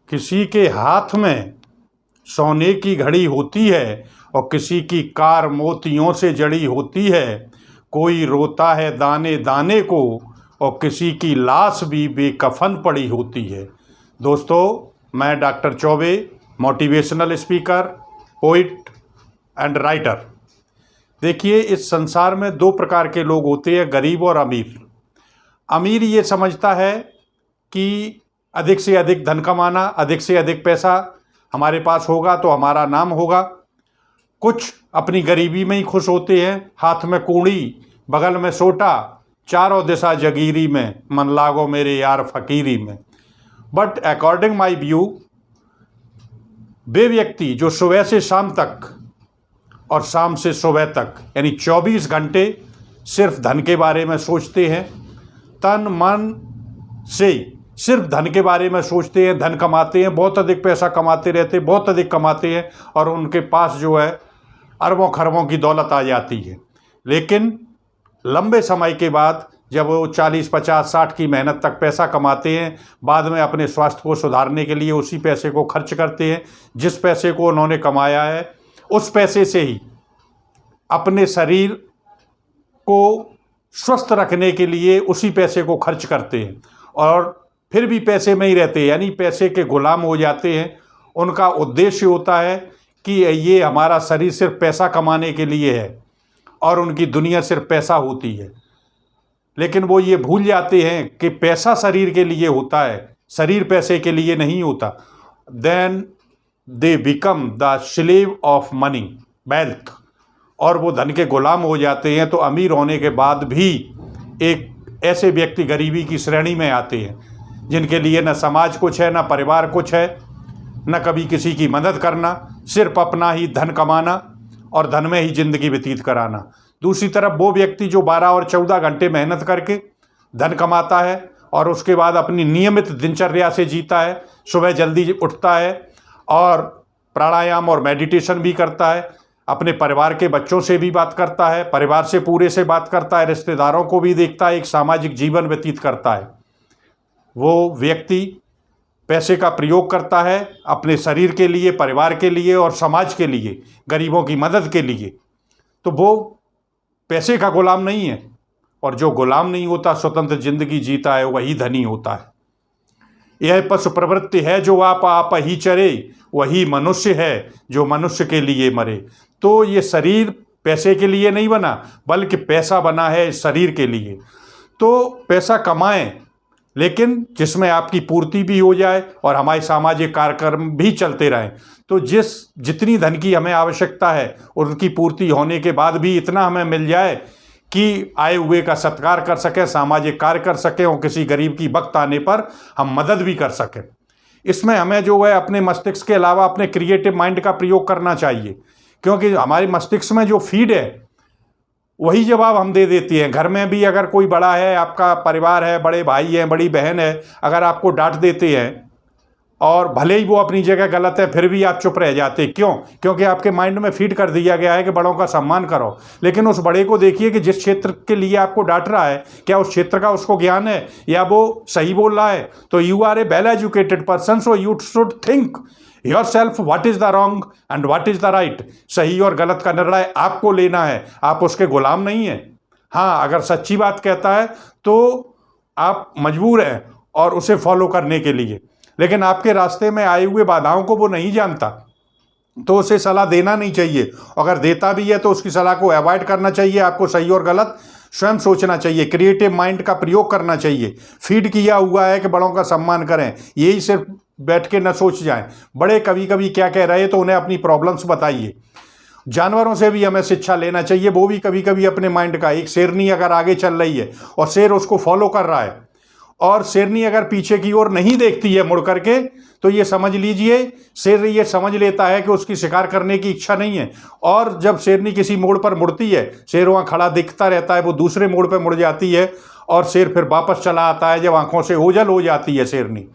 किसी के हाथ में सोने की घड़ी होती है और किसी की कार मोतियों से जड़ी होती है। कोई रोता है दाने दाने को और किसी की लाश भी बेकफन पड़ी होती है। दोस्तों, मैं doctor Choubey, motivational speaker, poet and writer. देखिए, इस संसार में दो प्रकार के लोग होते हैं, गरीब और अमीर। अमीर ये समझता है कि अधिक से अधिक धन कमाना, अधिक से अधिक पैसा हमारे पास होगा तो हमारा नाम होगा। कुछ अपनी गरीबी में ही खुश होते हैं, हाथ में कूड़ी, बगल में सोटा, चारों दिशा जगीरी में, मन लागो मेरे यार फकीरी में। बट अकॉर्डिंग माई व्यू, वे व्यक्ति जो सुबह से शाम तक और शाम से सुबह तक यानी 24 घंटे सिर्फ धन के बारे में सोचते हैं, तन मन से सिर्फ धन के बारे में सोचते हैं, धन कमाते हैं, बहुत अधिक पैसा कमाते रहते हैं, बहुत अधिक कमाते हैं और उनके पास जो है अरबों खरबों की दौलत आ जाती है। लेकिन लंबे समय के बाद जब वो 40, 50, 60 की मेहनत तक पैसा कमाते हैं, बाद में अपने स्वास्थ्य को सुधारने के लिए उसी पैसे को खर्च करते हैं। जिस पैसे को उन्होंने कमाया है उस पैसे से ही अपने शरीर को स्वस्थ रखने के लिए उसी पैसे को खर्च करते हैं और फिर भी पैसे में ही रहते हैं, यानी पैसे के गुलाम हो जाते हैं। उनका उद्देश्य होता है कि ये हमारा शरीर सिर्फ पैसा कमाने के लिए है और उनकी दुनिया सिर्फ पैसा होती है। लेकिन वो ये भूल जाते हैं कि पैसा शरीर के लिए होता है, शरीर पैसे के लिए नहीं होता। Then they become the slave of money, wealth, और वो धन के गुलाम हो जाते हैं। तो अमीर होने के बाद भी एक ऐसे व्यक्ति गरीबी की श्रेणी में आते हैं जिनके लिए न समाज कुछ है, न परिवार कुछ है, न कभी किसी की मदद करना, सिर्फ अपना ही धन कमाना और धन में ही ज़िंदगी व्यतीत कराना। दूसरी तरफ वो व्यक्ति जो 12 और 14 घंटे मेहनत करके धन कमाता है और उसके बाद अपनी नियमित दिनचर्या से जीता है, सुबह जल्दी उठता है और प्राणायाम और मेडिटेशन भी करता है, अपने परिवार के बच्चों से भी बात करता है, परिवार से पूरे से बात करता है, रिश्तेदारों को भी देखता है, एक सामाजिक जीवन व्यतीत करता है। वो व्यक्ति पैसे का प्रयोग करता है अपने शरीर के लिए, परिवार के लिए और समाज के लिए, गरीबों की मदद के लिए। तो वो पैसे का गुलाम नहीं है, और जो गुलाम नहीं होता, स्वतंत्र जिंदगी जीता है, वही धनी होता है। यह पशु प्रवृत्ति है जो आप ही चरे, वही मनुष्य है जो मनुष्य के लिए मरे। तो ये शरीर पैसे के लिए नहीं बना, बल्कि पैसा बना है शरीर के लिए। तो पैसा कमाएं, लेकिन जिसमें आपकी पूर्ति भी हो जाए और हमारे सामाजिक कार्यक्रम भी चलते रहें। तो जितनी धन की हमें आवश्यकता है उनकी पूर्ति होने के बाद भी इतना हमें मिल जाए कि आए हुए का सत्कार कर सकें, सामाजिक कार्य कर सकें और किसी गरीब की वक्त आने पर हम मदद भी कर सकें। इसमें हमें जो है अपने मस्तिष्क के अलावा अपने क्रिएटिव माइंड का प्रयोग करना चाहिए, क्योंकि हमारे मस्तिष्क में जो फीड है वही जवाब हम दे देती हैं। घर में भी अगर कोई बड़ा है, आपका परिवार है, बड़े भाई हैं, बड़ी बहन है, अगर आपको डांट देते हैं और भले ही वो अपनी जगह गलत है फिर भी आप चुप रह जाते, क्यों? क्योंकि आपके माइंड में फीड कर दिया गया है कि बड़ों का सम्मान करो। लेकिन उस बड़े को देखिए कि जिस क्षेत्र के लिए आपको डांट रहा है, क्या उस क्षेत्र का उसको ज्ञान है या वो सही बोल रहा है? तो you are a well educated person, so you should think yourself what is the wrong and what is the right. सही और गलत का निर्णय आपको लेना है, आप उसके गुलाम नहीं हैं। हाँ, अगर सच्ची बात कहता है तो आप मजबूर हैं और उसे फॉलो करने के लिए, लेकिन आपके रास्ते में आए हुए बाधाओं को वो नहीं जानता तो उसे सलाह देना नहीं चाहिए। अगर देता भी है तो उसकी सलाह को अवॉइड करना चाहिए। आपको सही और गलत स्वयं सोचना चाहिए, क्रिएटिव माइंड का प्रयोग करना चाहिए। फीड किया हुआ है कि बड़ों का सम्मान करें, यही सिर्फ बैठ के न सोच जाएं। बड़े कभी कभी क्या कह रहे हैं तो उन्हें अपनी प्रॉब्लम्स बताइए। जानवरों से भी हमें शिक्षा लेना चाहिए, वो भी कभी कभी अपने माइंड का, एक शेरनी अगर आगे चल रही है और शेर उसको फॉलो कर रहा है और शेरनी अगर पीछे की ओर नहीं देखती है मुड़ करके, तो ये समझ लीजिए शेर ये समझ लेता है कि उसकी शिकार करने की इच्छा नहीं है। और जब शेरनी किसी मोड़ पर मुड़ती है, शेर वहाँ खड़ा दिखता रहता है, वो दूसरे मोड़ पर मुड़ जाती है और शेर फिर वापस चला आता है। जब आंखों से ओझल हो जाती है शेरनी,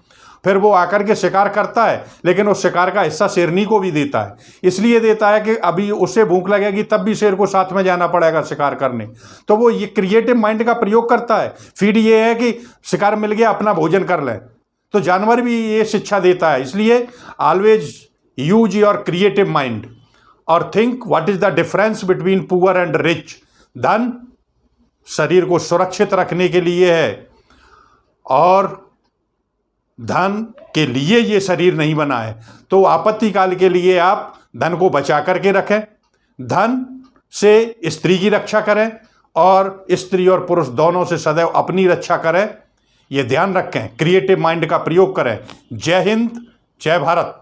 फिर वो आकर के शिकार करता है, लेकिन उस शिकार का हिस्सा शेरनी को भी देता है। इसलिए देता है कि अभी उसे भूख लगेगी तब भी शेर को साथ में जाना पड़ेगा शिकार करने। तो वो ये क्रिएटिव माइंड का प्रयोग करता है। फीड ये है कि शिकार मिल गया, अपना भोजन कर लें। तो जानवर भी ये शिक्षा देता है। इसलिए always use your creative mind और think what is the difference between poor and rich. धन शरीर को सुरक्षित रखने के लिए है और धन के लिए ये शरीर नहीं बना है। तो आपत्ति काल के लिए आप धन को बचा करके रखें, धन से स्त्री की रक्षा करें और स्त्री और पुरुष दोनों से सदैव अपनी रक्षा करें। ये ध्यान रखें, क्रिएटिव माइंड का प्रयोग करें। जय हिंद, जय भारत।